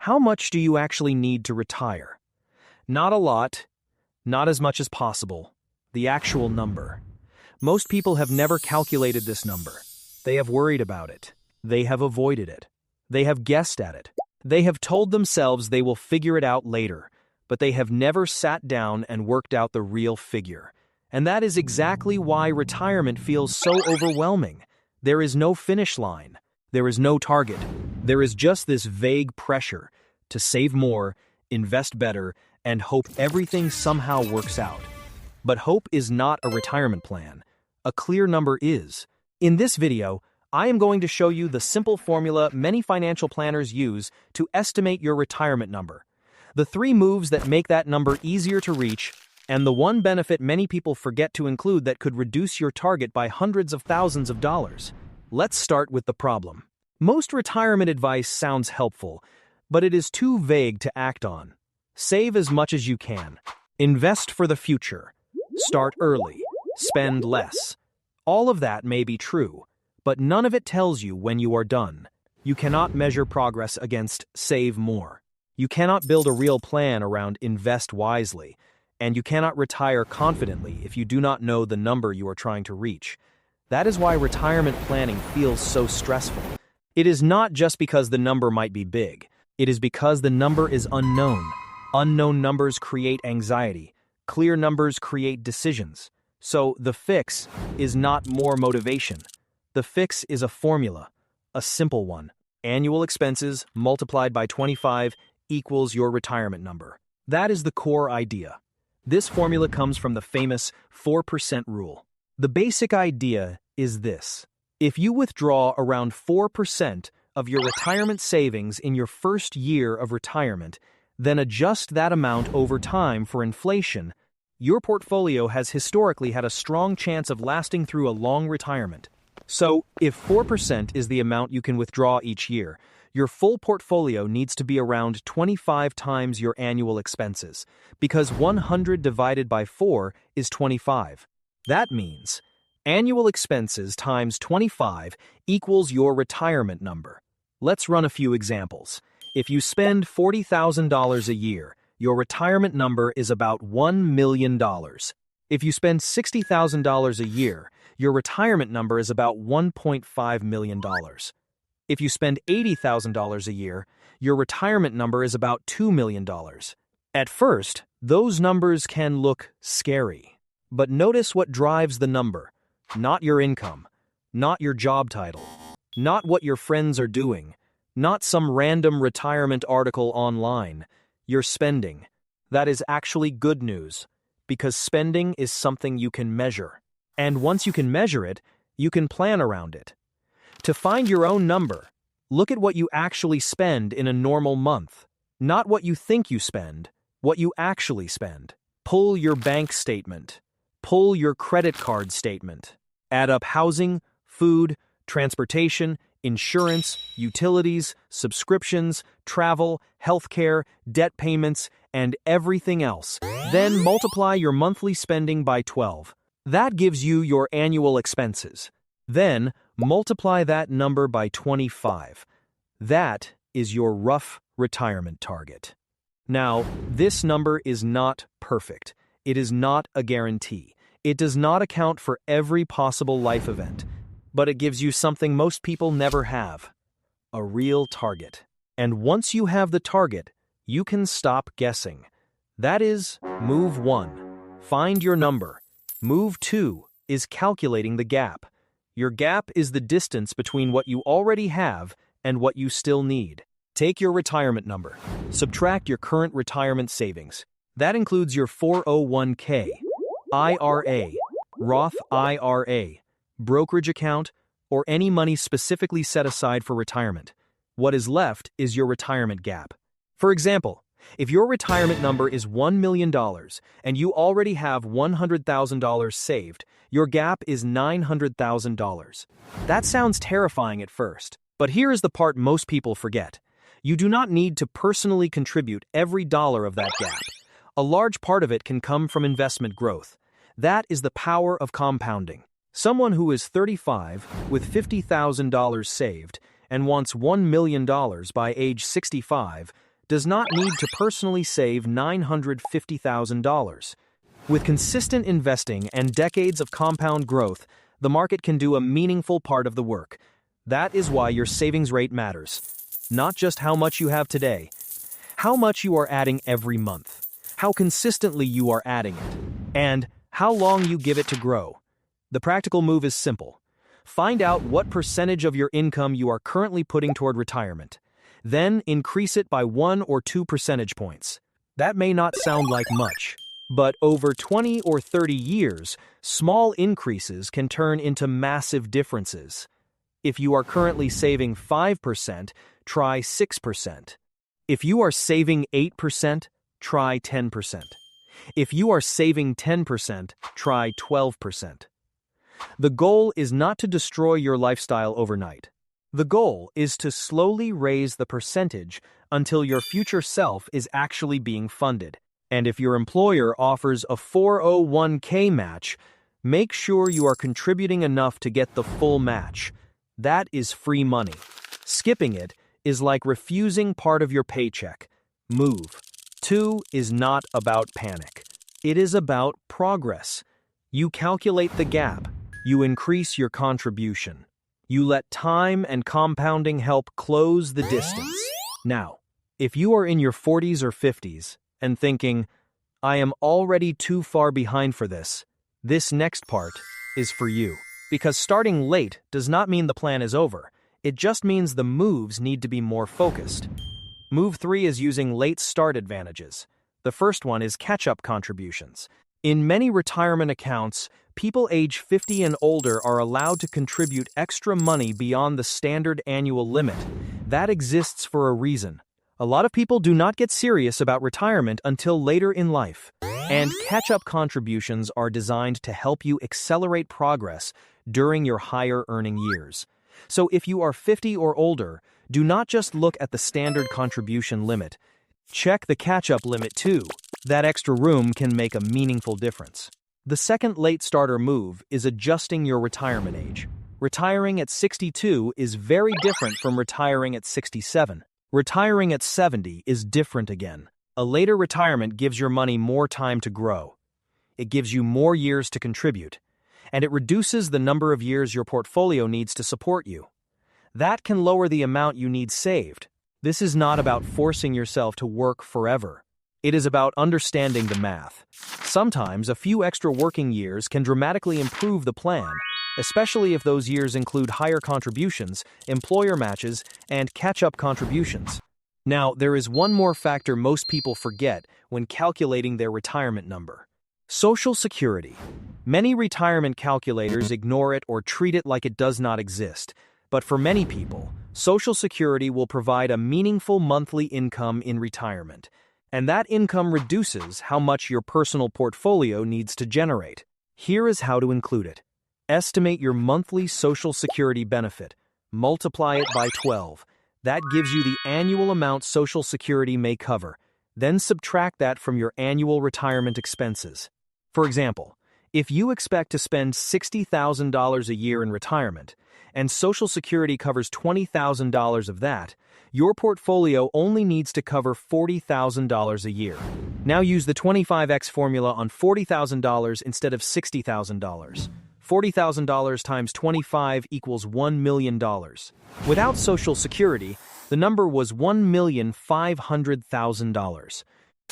How much do you actually need to retire? Not a lot, not as much as possible. The actual number. Most people have never calculated this number. They have worried about it. They have avoided it. They have guessed at it. They have told themselves they will figure it out later, but they have never sat down and worked out the real figure. And that is exactly why retirement feels so overwhelming. There is no finish line. There is no target. There is just this vague pressure to save more, invest better, and hope everything somehow works out. But hope is not a retirement plan. A clear number is. In this video, I am going to show you the simple formula many financial planners use to estimate your retirement number. The 3 moves that make that number easier to reach, and the one benefit many people forget to include that could reduce your target by hundreds of thousands of dollars. Let's start with the problem. Most retirement advice sounds helpful, but it is too vague to act on. Save as much as you can. Invest for the future. Start early. Spend less. All of that may be true, but none of it tells you when you are done. You cannot measure progress against save more. You cannot build a real plan around invest wisely, and you cannot retire confidently if you do not know the number you are trying to reach. That is why retirement planning feels so stressful. It is not just because the number might be big. It is because the number is unknown. Unknown numbers create anxiety. Clear numbers create decisions. So the fix is not more motivation. The fix is a formula, a simple one. Annual expenses multiplied by 25 equals your retirement number. That is the core idea. This formula comes from the famous 4% rule. The basic idea is this. If you withdraw around 4% of your retirement savings in your first year of retirement, then adjust that amount over time for inflation, your portfolio has historically had a strong chance of lasting through a long retirement. So, if 4% is the amount you can withdraw each year, your full portfolio needs to be around 25 times your annual expenses, because 100 divided by 4 is 25. That means annual expenses times 25 equals your retirement number. Let's run a few examples. If you spend $40,000 a year, your retirement number is about $1 million. If you spend $60,000 a year, your retirement number is about $1.5 million. If you spend $80,000 a year, your retirement number is about $2 million. At first, those numbers can look scary. But notice what drives the number. Not your income, not your job title, not what your friends are doing, not some random retirement article online. Your spending. That is actually good news, because spending is something you can measure. And once you can measure it, you can plan around it. To find your own number, look at what you actually spend in a normal month. Not what you think you spend, what you actually spend. Pull your bank statement. Pull your credit card statement. Add up housing, food, transportation, insurance, utilities, subscriptions, travel, healthcare, debt payments, and everything else. Then multiply your monthly spending by 12. That gives you your annual expenses. Then multiply that number by 25. That is your rough retirement target. Now, this number is not perfect. It is not a guarantee. It does not account for every possible life event. But it gives you something most people never have, a real target. And once you have the target, you can stop guessing. That is move 1, find your number. Move 2 is calculating the gap. Your gap is the distance between what you already have and what you still need. Take your retirement number. Subtract your current retirement savings. That includes your 401k, IRA, Roth IRA, brokerage account, or any money specifically set aside for retirement. What is left is your retirement gap. For example, if your retirement number is $1 million and you already have $100,000 saved, your gap is $900,000. That sounds terrifying at first, but here is the part most people forget. You do not need to personally contribute every dollar of that gap. A large part of it can come from investment growth. That is the power of compounding. Someone who is 35 with $50,000 saved and wants $1 million by age 65 does not need to personally save $950,000. With consistent investing and decades of compound growth, the market can do a meaningful part of the work. That is why your savings rate matters. Not just how much you have today, how much you are adding every month, how consistently you are adding it, and how long you give it to grow. The practical move is simple. Find out what percentage of your income you are currently putting toward retirement. Then increase it by 1 or 2 percentage points. That may not sound like much, but over 20 or 30 years, small increases can turn into massive differences. If you are currently saving 5%, try 6%. If you are saving 8%, try 10%. If you are saving 10%, try 12%. The goal is not to destroy your lifestyle overnight. The goal is to slowly raise the percentage until your future self is actually being funded. And if your employer offers a 401k match, make sure you are contributing enough to get the full match. That is free money. Skipping it is like refusing part of your paycheck. Move. 2 is not about panic. It is about progress. You calculate the gap. You increase your contribution. You let time and compounding help close the distance. Now, if you are in your 40s or 50s and thinking, I am already too far behind for this next part is for you. Because starting late does not mean the plan is over. It just means the moves need to be more focused. Move 3 is using late start advantages. The first one is catch-up contributions. In many retirement accounts, people age 50 and older are allowed to contribute extra money beyond the standard annual limit. That exists for a reason. A lot of people do not get serious about retirement until later in life. And catch-up contributions are designed to help you accelerate progress during your higher earning years. So if you are 50 or older, do not just look at the standard contribution limit. Check the catch-up limit too. That extra room can make a meaningful difference. The second late starter move is adjusting your retirement age. Retiring at 62 is very different from retiring at 67. Retiring at 70 is different again. A later retirement gives your money more time to grow. It gives you more years to contribute, and it reduces the number of years your portfolio needs to support you. That can lower the amount you need saved. This is not about forcing yourself to work forever. It is about understanding the math. Sometimes a few extra working years can dramatically improve the plan, especially if those years include higher contributions, employer matches, and catch-up contributions. Now, there is one more factor most people forget when calculating their retirement number: Social Security. Many retirement calculators ignore it or treat it like it does not exist. But for many people, Social Security will provide a meaningful monthly income in retirement, and that income reduces how much your personal portfolio needs to generate. Here is how to include it. Estimate your monthly Social Security benefit. Multiply it by 12. That gives you the annual amount Social Security may cover. Then subtract that from your annual retirement expenses. For example, if you expect to spend $60,000 a year in retirement, and Social Security covers $20,000 of that, your portfolio only needs to cover $40,000 a year. Now use the 25x formula on $40,000 instead of $60,000. $40,000 times 25 equals $1 million. Without Social Security, the number was $1,500,000.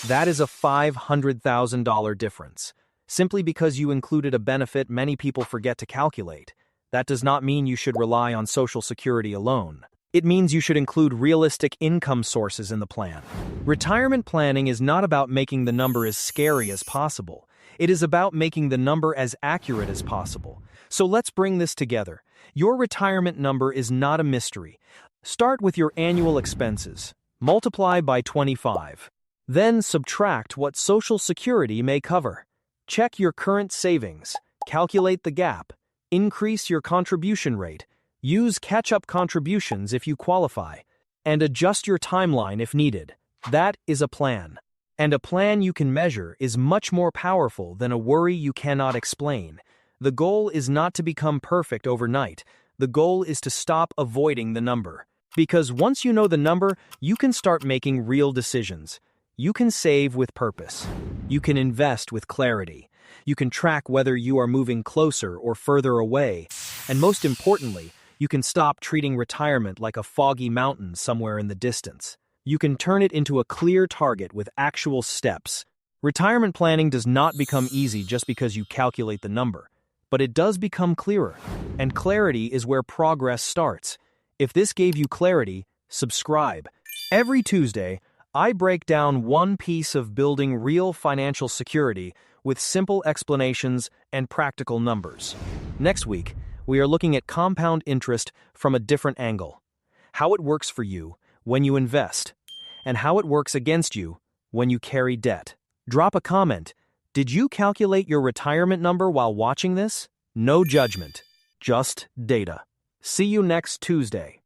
That is a $500,000 difference. Simply because you included a benefit many people forget to calculate. That does not mean you should rely on Social Security alone. It means you should include realistic income sources in the plan. Retirement planning is not about making the number as scary as possible. It is about making the number as accurate as possible. So let's bring this together. Your retirement number is not a mystery. Start with your annual expenses. Multiply by 25. Then subtract what Social Security may cover. Check your current savings. Calculate the gap. Increase your contribution rate. Use catch-up contributions if you qualify. And adjust your timeline if needed. That is a plan. And a plan you can measure is much more powerful than a worry you cannot explain. The goal is not to become perfect overnight. The goal is to stop avoiding the number. Because once you know the number, you can start making real decisions. You can save with purpose. You can invest with clarity. You can track whether you are moving closer or further away. And most importantly, you can stop treating retirement like a foggy mountain somewhere in the distance. You can turn it into a clear target with actual steps. Retirement planning does not become easy just because you calculate the number, but it does become clearer. And clarity is where progress starts. If this gave you clarity, subscribe. Every Tuesday, I break down one piece of building real financial security with simple explanations and practical numbers. Next week, we are looking at compound interest from a different angle. How it works for you when you invest, and how it works against you when you carry debt. Drop a comment. Did you calculate your retirement number while watching this? No judgment, just data. See you next Tuesday.